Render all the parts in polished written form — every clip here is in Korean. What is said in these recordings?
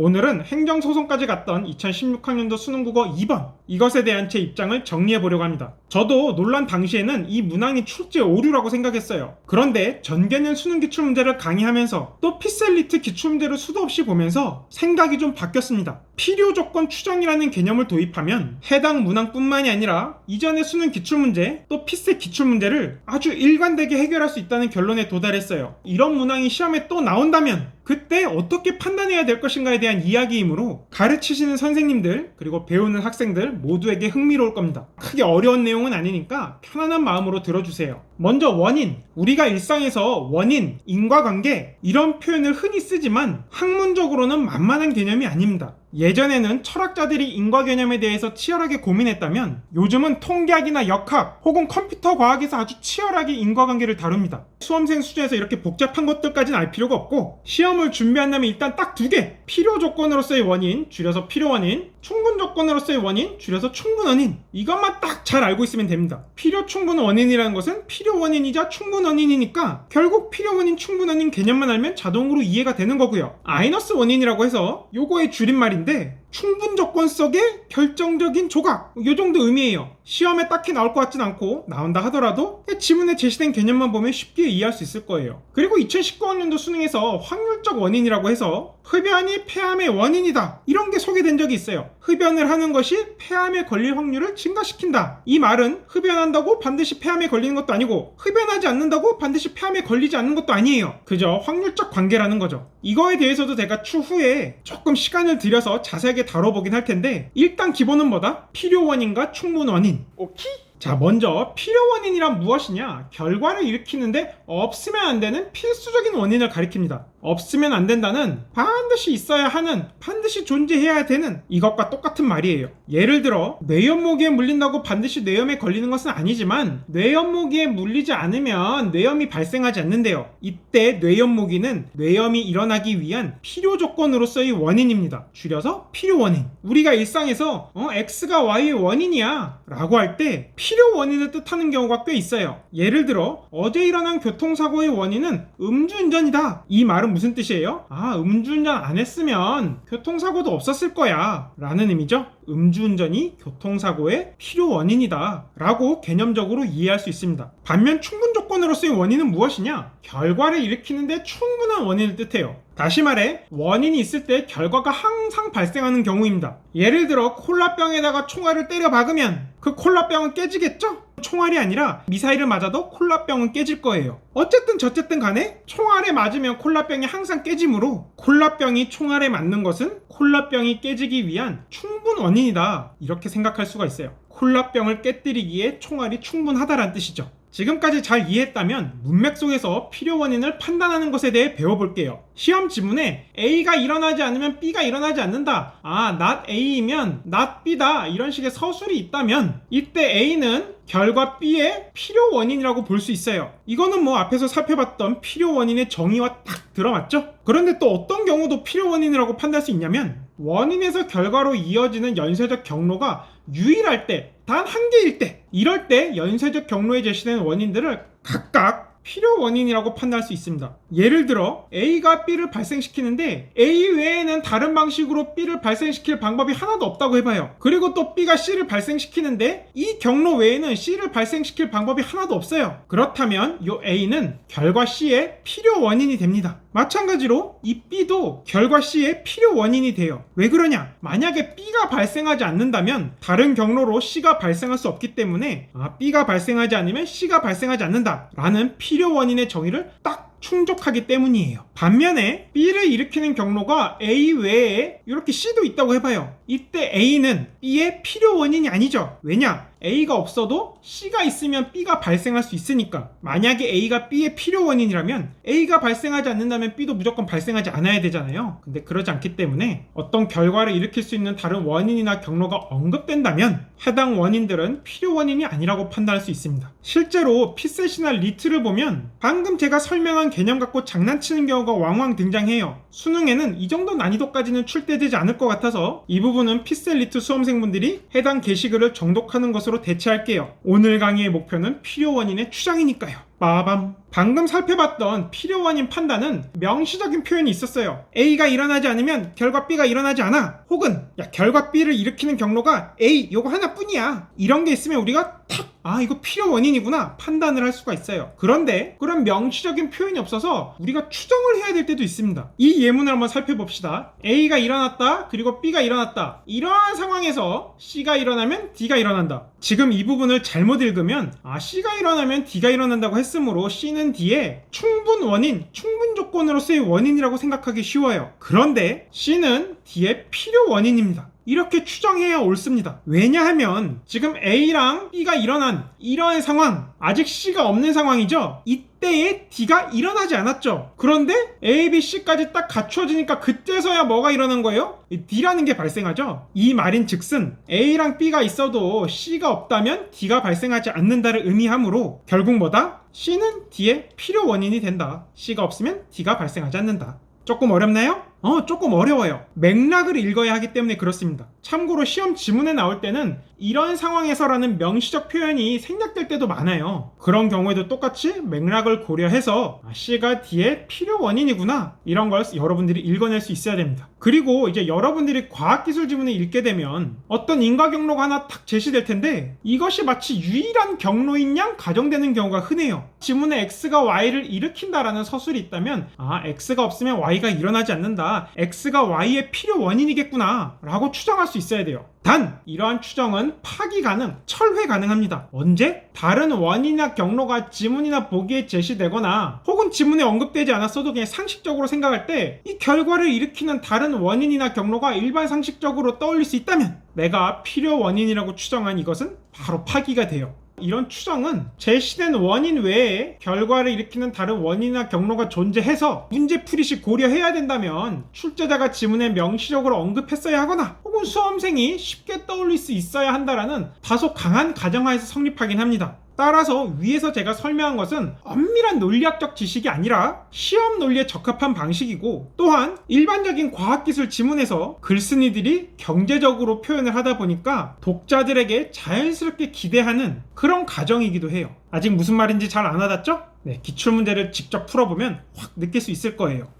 오늘은 행정소송까지 갔던 2016학년도 수능국어 2번 이것에 대한 제 입장을 정리해 보려고 합니다. 저도 논란 당시에는 이 문항이 출제 오류라고 생각했어요. 그런데 전개년 수능 기출문제를 강의하면서 또 피셀리트 기출문제를 수도 없이 보면서 생각이 좀 바뀌었습니다. 필요조건 추정이라는 개념을 도입하면 해당 문항뿐만이 아니라 이전의 수능 기출문제 또 피세 기출문제를 아주 일관되게 해결할 수 있다는 결론에 도달했어요. 이런 문항이 시험에 또 나온다면 그때 어떻게 판단해야 될 것인가에 대한 이야기이므로 가르치시는 선생님들 그리고 배우는 학생들 모두에게 흥미로울 겁니다. 크게 어려운 내용은 아니니까 편안한 마음으로 들어주세요. 먼저 원인, 우리가 일상에서 원인, 인과관계 이런 표현을 흔히 쓰지만 학문적으로는 만만한 개념이 아닙니다. 예전에는 철학자들이 인과 개념에 대해서 치열하게 고민했다면 요즘은 통계학이나 역학 혹은 컴퓨터 과학에서 아주 치열하게 인과관계를 다룹니다. 수험생 수준에서 이렇게 복잡한 것들까지는 알 필요가 없고 시험을 준비한다면 일단 딱 두 개, 필요 조건으로서의 원인, 줄여서 필요원인, 충분 조건으로서의 원인, 줄여서 충분원인, 이것만 딱 잘 알고 있으면 됩니다. 필요 충분원인이라는 것은 필요원인이자 충분원인이니까 결국 필요원인 충분원인 개념만 알면 자동으로 이해가 되는 거고요. 마이너스 원인이라고 해서 요거의 줄임말인데 충분 조건 속의 결정적인 조각, 요 정도 의미예요. 시험에 딱히 나올 것 같진 않고 나온다 하더라도 지문에 제시된 개념만 보면 쉽게 이해할 수 있을 거예요. 그리고 2019학년도 수능에서 확률적 원인이라고 해서 흡연이 폐암의 원인이다 이런 게 소개된 적이 있어요. 흡연을 하는 것이 폐암에 걸릴 확률을 증가시킨다. 이 말은 흡연한다고 반드시 폐암에 걸리는 것도 아니고 흡연하지 않는다고 반드시 폐암에 걸리지 않는 것도 아니에요. 그저 확률적 관계라는 거죠. 이거에 대해서도 제가 추후에 조금 시간을 들여서 자세하게 다뤄보긴 할 텐데 일단 기본은 뭐다? 필요 원인과 충분 원인. 오케이? 자, 먼저 필요 원인이란 무엇이냐? 결과를 일으키는데 없으면 안 되는 필수적인 원인을 가리킵니다. 없으면 안 된다는 반드시 있어야 하는, 반드시 존재해야 되는 이것과 똑같은 말이에요. 예를 들어 뇌염모기에 물린다고 반드시 뇌염에 걸리는 것은 아니지만 뇌염모기에 물리지 않으면 뇌염이 발생하지 않는데요. 이때 뇌염모기는 뇌염이 일어나기 위한 필요 조건으로서의 원인입니다. 줄여서 필요 원인. 우리가 일상에서 X가 Y의 원인이야 라고 할 때 필요 원인을 뜻하는 경우가 꽤 있어요. 예를 들어 어제 일어난 교통사고의 원인은 음주운전이다. 이 말은 무슨 뜻이에요? 음주운전 안 했으면 교통사고도 없었을 거야 라는 의미죠. 음주운전이 교통사고의 필요 원인이다 라고 개념적으로 이해할 수 있습니다. 반면 충분 조건으로서의 원인은 무엇이냐? 결과를 일으키는데 충분한 원인을 뜻해요. 다시 말해 원인이 있을 때 결과가 항상 발생하는 경우입니다. 예를 들어 콜라병에다가 총알을 때려 박으면 그 콜라병은 깨지겠죠? 총알이 아니라 미사일을 맞아도 콜라병은 깨질 거예요. 어쨌든 저쨌든 간에 총알에 맞으면 콜라병이 항상 깨지므로 콜라병이 총알에 맞는 것은 콜라병이 깨지기 위한 충분 원인이다 이렇게 생각할 수가 있어요. 콜라병을 깨뜨리기에 총알이 충분하다란 뜻이죠. 지금까지 잘 이해했다면 문맥 속에서 필요 원인을 판단하는 것에 대해 배워볼게요. 시험 지문에 A가 일어나지 않으면 B가 일어나지 않는다. not A이면 not B다 이런 식의 서술이 있다면 이때 A는 결과 B의 필요 원인이라고 볼 수 있어요. 이거는 앞에서 살펴봤던 필요 원인의 정의와 딱 들어맞죠? 그런데 또 어떤 경우도 필요 원인이라고 판단할 수 있냐면 원인에서 결과로 이어지는 연쇄적 경로가 유일할 때, 단 한 개일 때, 이럴 때 연쇄적 경로에 제시되는 원인들을 각각 필요 원인이라고 판단할 수 있습니다. 예를 들어 A가 B를 발생시키는데 A 외에는 다른 방식으로 B를 발생시킬 방법이 하나도 없다고 해봐요. 그리고 또 B가 C를 발생시키는데 이 경로 외에는 C를 발생시킬 방법이 하나도 없어요. 그렇다면 이 A는 결과 C의 필요 원인이 됩니다. 마찬가지로 이 B도 결과 C의 필요 원인이 돼요. 왜 그러냐? 만약에 B가 발생하지 않는다면 다른 경로로 C가 발생할 수 없기 때문에 B가 발생하지 않으면 C가 발생하지 않는다 라는 필요 원인의 정의를 딱 충족하기 때문이에요. 반면에 B를 일으키는 경로가 A 외에 이렇게 C도 있다고 해봐요. 이때 A는 B의 필요 원인이 아니죠. 왜냐? A가 없어도 C가 있으면 B가 발생할 수 있으니까. 만약에 A가 B의 필요 원인이라면 A가 발생하지 않는다면 B도 무조건 발생하지 않아야 되잖아요. 근데 그러지 않기 때문에 어떤 결과를 일으킬 수 있는 다른 원인이나 경로가 언급된다면 해당 원인들은 필요 원인이 아니라고 판단할 수 있습니다. 실제로 피셋이나 리트를 보면 방금 제가 설명한 개념 갖고 장난치는 경우가 왕왕 등장해요. 수능에는 이 정도 난이도까지는 출제되지 않을 것 같아서 이 부분은 피셋 리트 수험생분들이 해당 게시글을 정독하는 것으로 대체할게요. 오늘 강의의 목표는 필요 원인의 추정이니까요. 빠밤. 방금 살펴봤던 필요 원인 판단은 명시적인 표현이 있었어요. A가 일어나지 않으면 결과 B가 일어나지 않아. 혹은 야, 결과 B를 일으키는 경로가 A 요거 하나뿐이야. 이런 게 있으면 우리가 탁 이거 필요 원인이구나 판단을 할 수가 있어요. 그런데 그런 명시적인 표현이 없어서 우리가 추정을 해야 될 때도 있습니다. 이 예문을 한번 살펴봅시다. A가 일어났다 그리고 B가 일어났다. 이러한 상황에서 C가 일어나면 D가 일어난다. 지금 이 부분을 잘못 읽으면 C가 일어나면 D가 일어난다고 했으므로 C는 D의 충분 원인, 충분 조건으로서의 원인이라고 생각하기 쉬워요. 그런데 C는 D의 필요 원인입니다. 이렇게 추정해야 옳습니다. 왜냐하면 지금 A랑 B가 일어난 이러한 상황, 아직 C가 없는 상황이죠. 이때에 D가 일어나지 않았죠. 그런데 A, B, C까지 딱 갖추어지니까 그때서야 뭐가 일어난 거예요? D라는 게 발생하죠. 이 말인 즉슨 A랑 B가 있어도 C가 없다면 D가 발생하지 않는다를 의미하므로 결국 뭐다? C는 D의 필요 원인이 된다. C가 없으면 D가 발생하지 않는다. 조금 어렵나요? 조금 어려워요. 맥락을 읽어야 하기 때문에 그렇습니다. 참고로 시험 지문에 나올 때는 이런 상황에서라는 명시적 표현이 생략될 때도 많아요. 그런 경우에도 똑같이 맥락을 고려해서 C가 D의 필요 원인이구나 이런 걸 여러분들이 읽어낼 수 있어야 됩니다. 그리고 이제 여러분들이 과학기술 지문을 읽게 되면 어떤 인과 경로가 하나 탁 제시될 텐데 이것이 마치 유일한 경로인 양 가정되는 경우가 흔해요. 지문에 X가 Y를 일으킨다라는 서술이 있다면 X가 없으면 Y가 일어나지 않는다. X가 Y의 필요 원인이겠구나 라고 추정할 수 있어야 돼요. 단 이러한 추정은 파기 가능, 철회 가능합니다. 언제? 다른 원인이나 경로가 지문이나 보기에 제시되거나 혹은 지문에 언급되지 않았어도 그냥 상식적으로 생각할 때 이 결과를 일으키는 다른 원인이나 경로가 일반 상식적으로 떠올릴 수 있다면 내가 필요 원인이라고 추정한 이것은 바로 파기가 돼요. 이런 추정은 제시된 원인 외에 결과를 일으키는 다른 원인이나 경로가 존재해서 문제풀이 시 고려해야 된다면 출제자가 지문에 명시적으로 언급했어야 하거나 혹은 수험생이 쉽게 떠올릴 수 있어야 한다라는 다소 강한 가정하에서 성립하긴 합니다. 따라서 위에서 제가 설명한 것은 엄밀한 논리학적 지식이 아니라 시험 논리에 적합한 방식이고 또한 일반적인 과학기술 지문에서 글쓴이들이 경제적으로 표현을 하다 보니까 독자들에게 자연스럽게 기대하는 그런 과정이기도 해요. 아직 무슨 말인지 잘 안 와닿죠? 네, 기출문제를 직접 풀어보면 확 느낄 수 있을 거예요.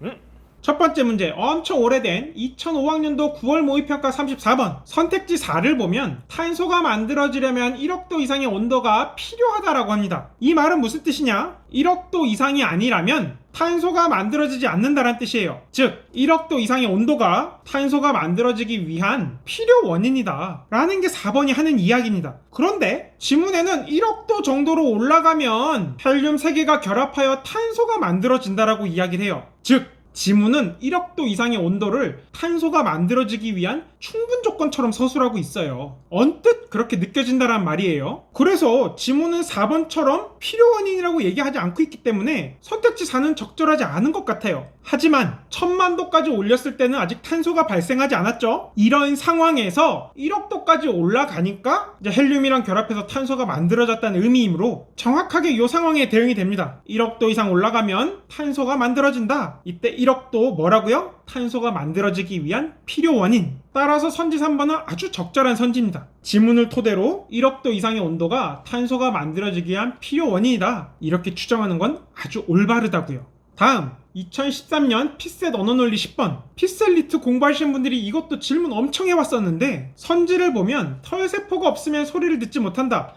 첫 번째 문제, 엄청 오래된 2005학년도 9월 모의평가 34번 선택지 4를 보면 탄소가 만들어지려면 1억도 이상의 온도가 필요하다라고 합니다. 이 말은 무슨 뜻이냐? 1억도 이상이 아니라면 탄소가 만들어지지 않는다는 뜻이에요. 즉 1억도 이상의 온도가 탄소가 만들어지기 위한 필요 원인이다 라는 게 4번이 하는 이야기입니다. 그런데 지문에는 1억도 정도로 올라가면 헬륨 3개가 결합하여 탄소가 만들어진다라고 이야기를 해요. 즉 지문은 1억도 이상의 온도를 탄소가 만들어지기 위한 충분 조건처럼 서술하고 있어요. 언뜻 그렇게 느껴진다란 말이에요. 그래서 지문은 4번처럼 필요 원인이라고 얘기하지 않고 있기 때문에 선택지 4는 적절하지 않은 것 같아요. 하지만 1000만도까지 올렸을 때는 아직 탄소가 발생하지 않았죠. 이런 상황에서 1억도까지 올라가니까 이제 헬륨이랑 결합해서 탄소가 만들어졌다는 의미이므로 정확하게 이 상황에 대응이 됩니다. 1억도 이상 올라가면 탄소가 만들어진다. 이때 1억도 뭐라고요? 탄소가 만들어지기 위한 필요 원인. 따라서 선지 3번은 아주 적절한 선지입니다. 지문을 토대로 1억도 이상의 온도가 탄소가 만들어지기 위한 필요 원인이다. 이렇게 추정하는 건 아주 올바르다고요. 다음 2013년 피셋 언어논리 10번 피셋 리트 공부하시는 분들이 이것도 질문 엄청 해왔었는데 선지를 보면 털세포가 없으면 소리를 듣지 못한다.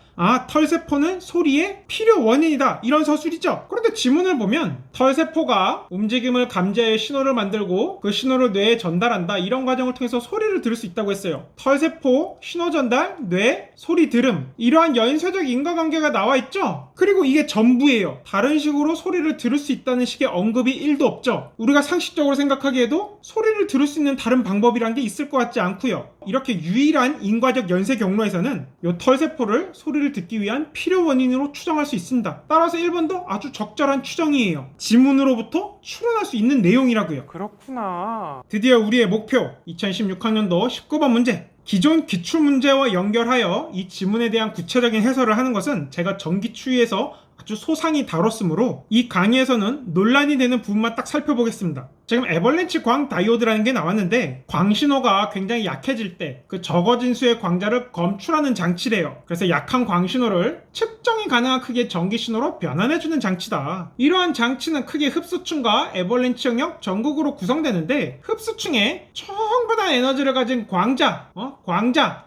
털세포는 소리의 필요 원인이다 이런 서술이죠. 그런데 지문을 보면 털세포가 움직임을 감지하여 신호를 만들고 그 신호를 뇌에 전달한다 이런 과정을 통해서 소리를 들을 수 있다고 했어요. 털세포, 신호 전달, 뇌, 소리 들음 이러한 연쇄적 인과관계가 나와 있죠. 그리고 이게 전부예요. 다른 식으로 소리를 들을 수 있다는 식의 언급이 1도 없죠. 우리가 상식적으로 생각하기에도 소리를 들을 수 있는 다른 방법이란 게 있을 것 같지 않고요. 이렇게 유일한 인과적 연쇄 경로에서는 이 털세포를 소리를 듣기 위한 필요 원인으로 추정할 수 있습니다. 따라서 1번도 아주 적절한 추정이에요. 지문으로부터 추론할 수 있는 내용이라고요. 그렇구나. 드디어 우리의 목표 2016학년도 19번 문제. 기존 기출문제와 연결하여 이 지문에 대한 구체적인 해설을 하는 것은 제가 전기추이에서 아주 소상히 다뤘으므로 이 강의에서는 논란이 되는 부분만 딱 살펴보겠습니다. 지금 에버랜치 광 다이오드라는 게 나왔는데 광신호가 굉장히 약해질 때 그 적어진 수의 광자를 검출하는 장치래요. 그래서 약한 광신호를 측정이 가능한 크기의 전기신호로 변환해주는 장치다. 이러한 장치는 크게 흡수층과 에버랜치 영역 전극으로 구성되는데 흡수층에 충분한 에너지를 가진 광자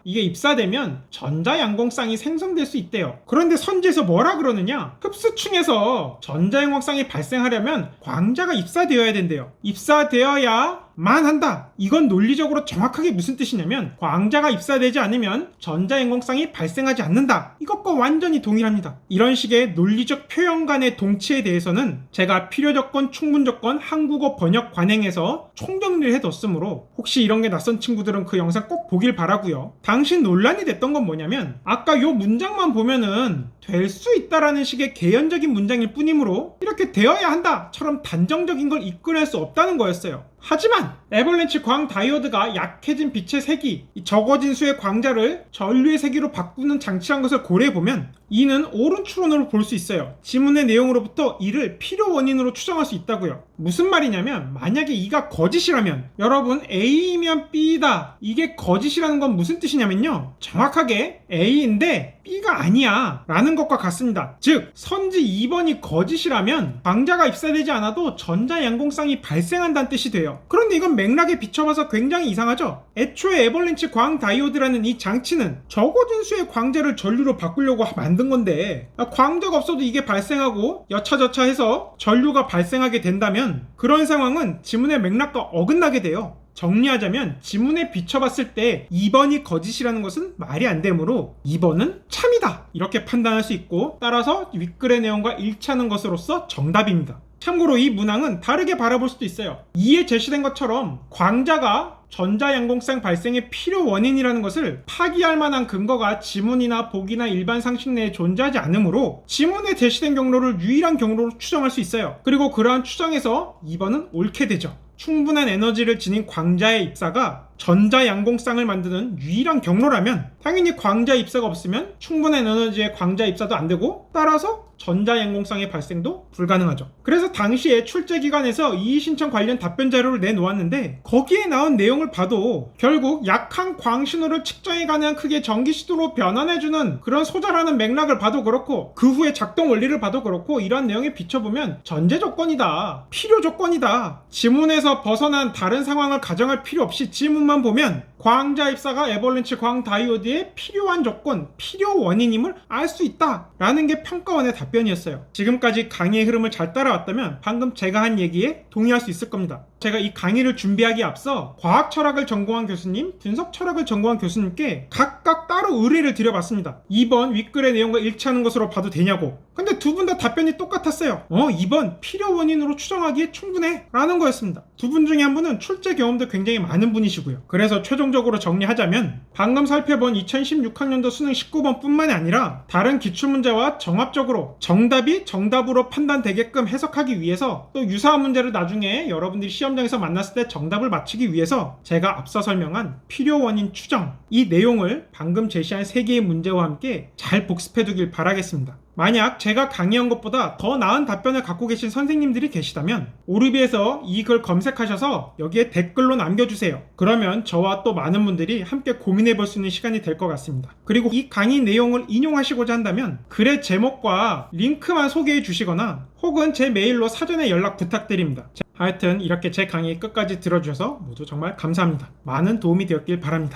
이게 입사되면 전자양공쌍이 생성될 수 있대요. 그런데 선지에서 뭐라 그러느냐? 흡수층에서 전자양공쌍이 발생하려면 광자가 입사되어야 된대요. 입사되어야만 한다. 이건 논리적으로 정확하게 무슨 뜻이냐면 광자가 입사되지 않으면 전자행공쌍이 발생하지 않는다. 이것과 완전히 동일합니다. 이런 식의 논리적 표현 간의 동치에 대해서는 제가 필요조건, 충분조건, 한국어 번역 관행에서 총정리를 해뒀으므로 혹시 이런 게 낯선 친구들은 그 영상 꼭 보길 바라고요. 당시 논란이 됐던 건 뭐냐면 아까 요 문장만 보면은 될 수 있다라는 식의 개연적인 문장일 뿐이므로 이렇게 되어야 한다처럼 단정적인 걸 이끌어낼 수 없다는 거였어요. 하지만 에버랜치 광 다이오드가 약해진 빛의 세기, 적어진 수의 광자를 전류의 세기로 바꾸는 장치란 것을 고려해보면 이는 옳은 추론으로 볼 수 있어요. 지문의 내용으로부터 이를 필요 원인으로 추정할 수 있다고요. 무슨 말이냐면 만약에 이가 거짓이라면 여러분 A이면 B다. 이게 거짓이라는 건 무슨 뜻이냐면요. 정확하게 A인데 B가 아니야 라는 것과 같습니다. 즉 선지 2번이 거짓이라면 광자가 입사되지 않아도 전자양공쌍이 발생한다는 뜻이 돼요. 그런데 이건 맥락에 비춰봐서 굉장히 이상하죠? 애초에 에버랜치 광 다이오드라는 이 장치는 적어진 수의 광자를 전류로 바꾸려고 만든 건데 광자가 없어도 이게 발생하고 여차저차해서 전류가 발생하게 된다면 그런 상황은 지문의 맥락과 어긋나게 돼요. 정리하자면 지문에 비춰봤을 때 2번이 거짓이라는 것은 말이 안 되므로 2번은 참이다 이렇게 판단할 수 있고 따라서 윗글의 내용과 일치하는 것으로서 정답입니다. 참고로 이 문항은 다르게 바라볼 수도 있어요. 이에 제시된 것처럼 광자가 전자양공쌍 발생의 필요 원인이라는 것을 파기할 만한 근거가 지문이나 보기나 일반 상식 내에 존재하지 않으므로 지문에 제시된 경로를 유일한 경로로 추정할 수 있어요. 그리고 그러한 추정에서 2번은 옳게 되죠. 충분한 에너지를 지닌 광자의 입사가 전자양공쌍을 만드는 유일한 경로라면 당연히 광자 입사가 없으면 충분한 에너지의 광자 입사도 안 되고 따라서 전자양공쌍의 발생도 불가능하죠. 그래서 당시에 출제기관에서 이의신청 관련 답변 자료를 내놓았는데 거기에 나온 내용을 봐도 결국 약한 광신호를 측정에 가능한 크기의 전기시도로 변환해주는 그런 소자라는 맥락을 봐도 그렇고 그 후에 작동 원리를 봐도 그렇고 이런 내용에 비춰보면 전제 조건이다, 필요 조건이다. 지문에서 벗어난 다른 상황을 가정할 필요 없이 지문만 보면 광자 입사가 에버랜치 광 다이오드의 필요한 조건, 필요 원인임을 알 수 있다 라는 게 평가원의 답변이었어요. 지금까지 강의의 흐름을 잘 따라왔다면 방금 제가 한 얘기에 동의할 수 있을 겁니다. 제가 이 강의를 준비하기에 앞서 과학 철학을 전공한 교수님, 분석 철학을 전공한 교수님께 각각 따로 의뢰를 드려봤습니다. 2번 윗글의 내용과 일치하는 것으로 봐도 되냐고. 근데 두 분 다 답변이 똑같았어요. 2번 필요 원인으로 추정하기에 충분해 라는 거였습니다. 두 분 중에 한 분은 출제 경험도 굉장히 많은 분이시고요. 그래서 최종적으로 정리하자면 방금 살펴본 2016학년도 수능 19번 뿐만이 아니라 다른 기출문제와 정합적으로 정답이 정답으로 판단되게끔 해석하기 위해서 또 유사한 문제를 나중에 여러분들이 시험장에서 만났을 때 정답을 맞추기 위해서 제가 앞서 설명한 필요 원인 추정 이 내용을 방금 제시한 3개의 문제와 함께 잘 복습해 두길 바라겠습니다. 만약 제가 강의한 것보다 더 나은 답변을 갖고 계신 선생님들이 계시다면 오르비에서 이 글 검색하셔서 여기에 댓글로 남겨주세요. 그러면 저와 또 많은 분들이 함께 고민해 볼 수 있는 시간이 될 것 같습니다. 그리고 이 강의 내용을 인용하시고자 한다면 글의 제목과 링크만 소개해 주시거나 혹은 제 메일로 사전에 연락 부탁드립니다. 하여튼 이렇게 제 강의 끝까지 들어주셔서 모두 정말 감사합니다. 많은 도움이 되었길 바랍니다.